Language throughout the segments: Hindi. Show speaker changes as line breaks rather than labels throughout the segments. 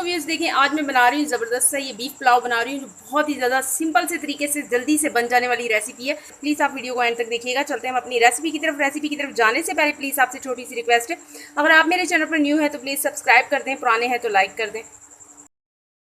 तो व्यूअर्स देखिए, आज मैं बना रही हूँ ज़बरदस्त सा ये बीफ पुलाव बना रही हूँ, जो बहुत ही ज़्यादा सिंपल से तरीके से जल्दी से बन जाने वाली रेसिपी है। प्लीज़ आप वीडियो को एंड तक देखिएगा। चलते हैं हम अपनी रेसिपी की तरफ जाने से पहले प्लीज़ आपसे छोटी सी रिक्वेस्ट है, अगर आप मेरे चैनल पर न्यू है तो प्लीज़ सब्सक्राइब कर दें, पुराने हैं तो लाइक कर दें।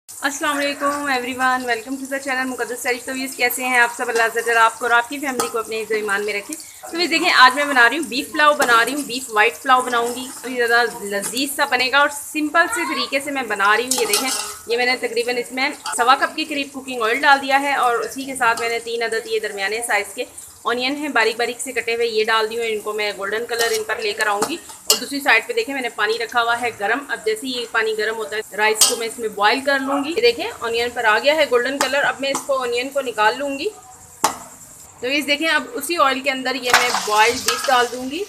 अस्सलाम वालेकुम everyone, welcome to the channel Muqaddas Sharif. तो व्यूअर्स कैसे हैं आप सब? अल्लाह ताला आपको और आपकी फैमिली को अपने इज़्ज़त ईमान में रखें। तो ये देखें, आज मैं बना रही हूँ बीफ पुलाव बना रही हूँ, बीफ वाइट पुलाव बनाऊंगी। तो ये ज़्यादा लजीज सा बनेगा और सिंपल से तरीके से मैं बना रही हूँ। ये देखें, ये मैंने तकरीबन इसमें 1.25 कप के करीब कुकिंग ऑयल डाल दिया है और उसी के साथ मैंने 3 अदद ये दरमियाने साइज़ के ऑनियन है बारीक बारीक से कटे हुए, ये डाल दी हूँ। इनको मैं गोल्डन कलर इन पर लेकर आऊँगी। और दूसरी साइड पे देखें, मैंने पानी रखा हुआ है गरम। अब जैसे ही ये पानी गरम होता है, राइस को मैं इसमें बॉईल कर लूँगी। ये देखें, ऑनियन पर आ गया है गोल्डन कलर। अब मैं इसको ऑनियन को निकाल लूँगी। तो इस देखें, अब उसी ऑयल के अंदर ये मैं बॉइल्ड बीफ डाल दूँगी।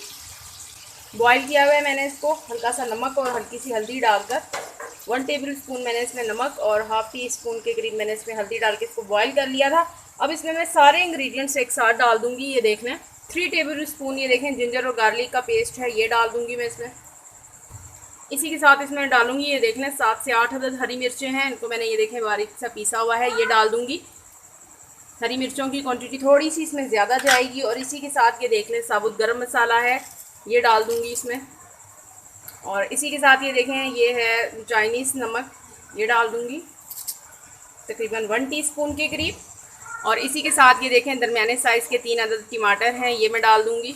बॉईल किया हुआ है मैंने इसको, हल्का सा नमक और हल्की सी हल्दी डालकर 1 टेबल स्पून मैंने इसमें नमक और ½ टी स्पून के करीब मैंने इसमें हल्दी डाल के इसको बॉईल कर लिया था। अब इसमें मैं सारे इंग्रेडिएंट्स एक साथ डाल दूंगी। ये देख लें, 3 टेबल स्पून ये देखें जिंजर और गार्लिक का पेस्ट है, ये डाल दूंगी मैं इसमें। इसी के साथ इसमें डालूंगी, ये देख लें, 7 से 8 अदद हरी मिर्चें हैं, इनको मैंने ये देखें बारीक सा पीसा हुआ है, ये डाल दूंगी। हरी मिर्चों की क्वांटिटी थोड़ी सी इसमें ज़्यादा जाएगी। और इसी के साथ ये देख लें, साबुत गरम मसाला है, ये डाल दूंगी इसमें। और इसी के साथ ये देखें, ये है चाइनीज़ नमक, ये डाल दूंगी तकरीबन 1 टीस्पून के करीब। और इसी के साथ ये देखें, दरमियाने साइज़ के 3 अदद टमाटर हैं, ये मैं डाल दूंगी।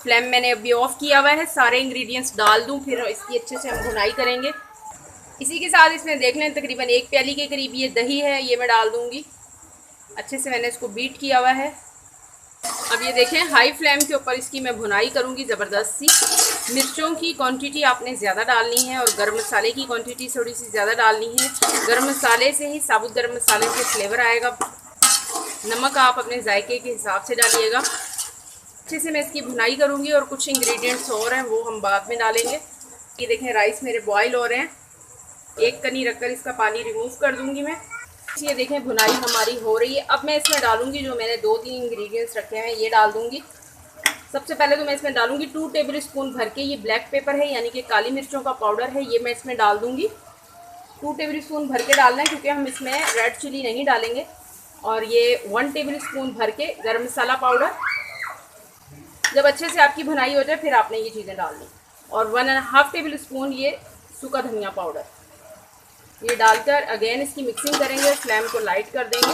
फ्लेम मैंने अभी ऑफ़ किया हुआ है। सारे इंग्रेडिएंट्स डाल दूं, फिर इसकी अच्छे से हम भुनाई करेंगे। इसी के साथ इसमें देख लें तकरीबन 1 प्याली के करीब ये दही है, ये मैं डाल दूंगी। अच्छे से मैंने इसको बीट किया हुआ है। अब ये देखें, हाई फ्लेम के ऊपर इसकी मैं भुनाई करूंगी ज़बरदस्त सी। मिर्चों की क्वांटिटी आपने ज़्यादा डालनी है और गरम मसाले की क्वांटिटी थोड़ी सी ज़्यादा डालनी है। गरम मसाले से ही, साबुत गरम मसाले से फ्लेवर आएगा। नमक आप अपने जायके के हिसाब से डालिएगा। अच्छे से मैं इसकी भुनाई करूंगी और कुछ इंग्रेडिएंट्स और हैं वो हम बाद में डालेंगे। ये देखें, राइस मेरे बॉईल हो रहे हैं। एक कनी रखकर इसका पानी रिमूव कर दूंगी मैं। ये देखें, भुनाई हमारी हो रही है। अब मैं इसमें डालूंगी जो मैंने 2-3 इंग्रेडिएंट्स रखे हैं, ये डाल दूंगी। सबसे पहले तो मैं इसमें डालूंगी 2 टेबल स्पून भर के ये ब्लैक पेपर है, यानी कि काली मिर्चों का पाउडर है, ये मैं इसमें डाल दूंगी। 2 टेबल स्पून भर के डालना है क्योंकि हम इसमें रेड चिली नहीं डालेंगे। और ये 1 टेबल स्पून भर के गरम मसाला पाउडर। जब अच्छे से आपकी भुनाई हो जाए फिर आपने ये चीज़ें डालनी। और 1.5 टेबल स्पून ये सूखा धनिया पाउडर, ये डालकर अगेन इसकी मिक्सिंग करेंगे। फ्लेम को लाइट कर देंगे।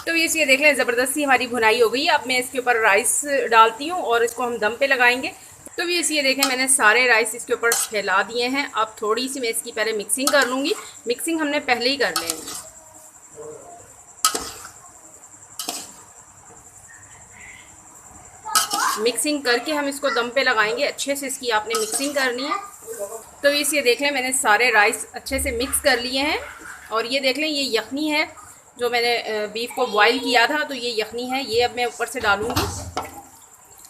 तो ये देख लें, ज़बरदस्ती हमारी भुनाई हो गई है। अब मैं इसके ऊपर राइस डालती हूँ और इसको हम दम पे लगाएंगे। तो ये देखें, मैंने सारे राइस इसके ऊपर फैला दिए हैं। अब थोड़ी सी मैं इसकी पहले मिक्सिंग कर लूँगी। मिक्सिंग हमने पहले ही कर लेंगे। मिक्सिंग करके हम इसको दम पे लगाएंगे। अच्छे से इसकी आपने मिक्सिंग करनी है। तो ये देख लें, मैंने सारे राइस अच्छे से मिक्स कर लिए हैं। और ये देख लें, ये यखनी है जो मैंने बीफ को बॉईल किया था, तो ये यखनी है, ये अब मैं ऊपर से डालूँगी।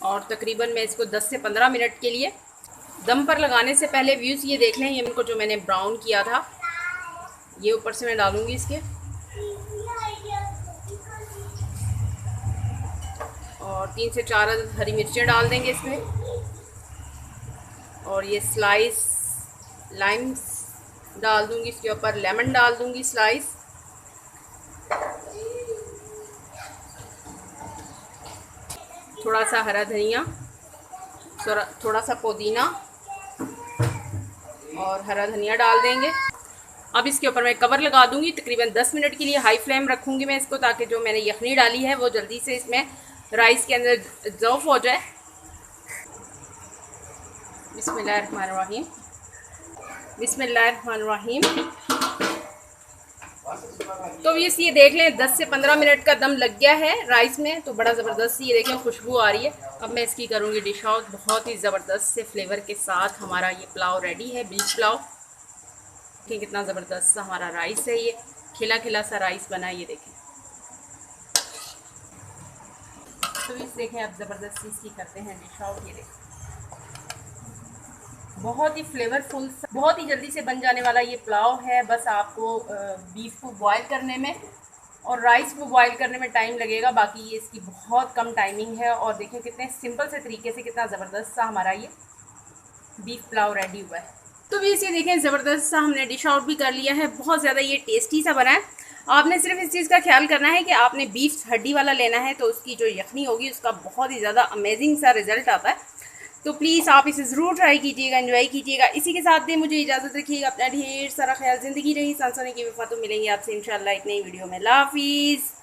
और तकरीबन मैं इसको 10 से 15 मिनट के लिए दम पर लगाने से पहले व्यूज़ ये देख लें, ये इनको जो मैंने ब्राउन किया था ये ऊपर से मैं डालूँगी इसके। और 3 से 4 हरी मिर्चें डाल देंगे इसमें। और ये स्लाइस लाइम डाल दूंगी इसके ऊपर, लेमन डाल दूंगी स्लाइस। थोड़ा सा हरा धनिया, थोड़ा सा पुदीना और हरा धनिया डाल देंगे। अब इसके ऊपर मैं कवर लगा दूंगी। तकरीबन 10 मिनट के लिए हाई फ्लेम रखूंगी मैं इसको, ताकि जो मैंने यखनी डाली है वो जल्दी से इसमें राइस के अंदर ज़ोफ़ हो जाए। बिस्मिल्लाहिर्रहमानिर्रहीम, बिस्मिल्लाहिर्रहमानिर्रहीम। तो ये देख लें, 10 से 15 मिनट का दम लग गया है राइस में। तो बड़ा ज़बरदस्त ये देखें खुशबू आ रही है। अब मैं इसकी करूँगी डिश आउट। बहुत ही ज़बरदस्त से फ्लेवर के साथ हमारा ये पुलाव रेडी है, बीफ पुलाव। देखिए कितना ज़बरदस्त सा हमारा राइस है, ये खिला खिला सा राइस बना है, ये देखें। तो इस देखें, अब ज़बरदस्ती इसकी करते हैं डिश आउट। ये देखें, बहुत ही फ्लेवरफुल, बहुत ही जल्दी से बन जाने वाला ये पुलाव है। बस आपको बीफ को बॉईल करने में और राइस को बॉईल करने में टाइम लगेगा, बाकी ये इसकी बहुत कम टाइमिंग है। और देखें कितने सिंपल से तरीके से कितना ज़बरदस्त सा हमारा ये बीफ पुलाव रेडी हुआ है। तो भी इसे देखें ज़बरदस्त सा हमने डिश आउट भी कर लिया है। बहुत ज़्यादा ये टेस्टी सा बना है। आपने सिर्फ इस चीज़ का ख्याल करना है कि आपने बीफ हड्डी वाला लेना है, तो उसकी जो यखनी होगी उसका बहुत ही ज़्यादा अमेजिंग सा रिजल्ट आता है। तो प्लीज़ आप इसे ज़रूर ट्राई कीजिएगा, एंजॉय कीजिएगा। इसी के साथ दे मुझे इजाज़त रखिएगा। अपना ढेर सारा ख्याल, ज़िंदगी रही सांसों की वफा। तो मिलेंगे आपसे इंशाल्लाह एक नई वीडियो में। अल्लाह हाफिज़।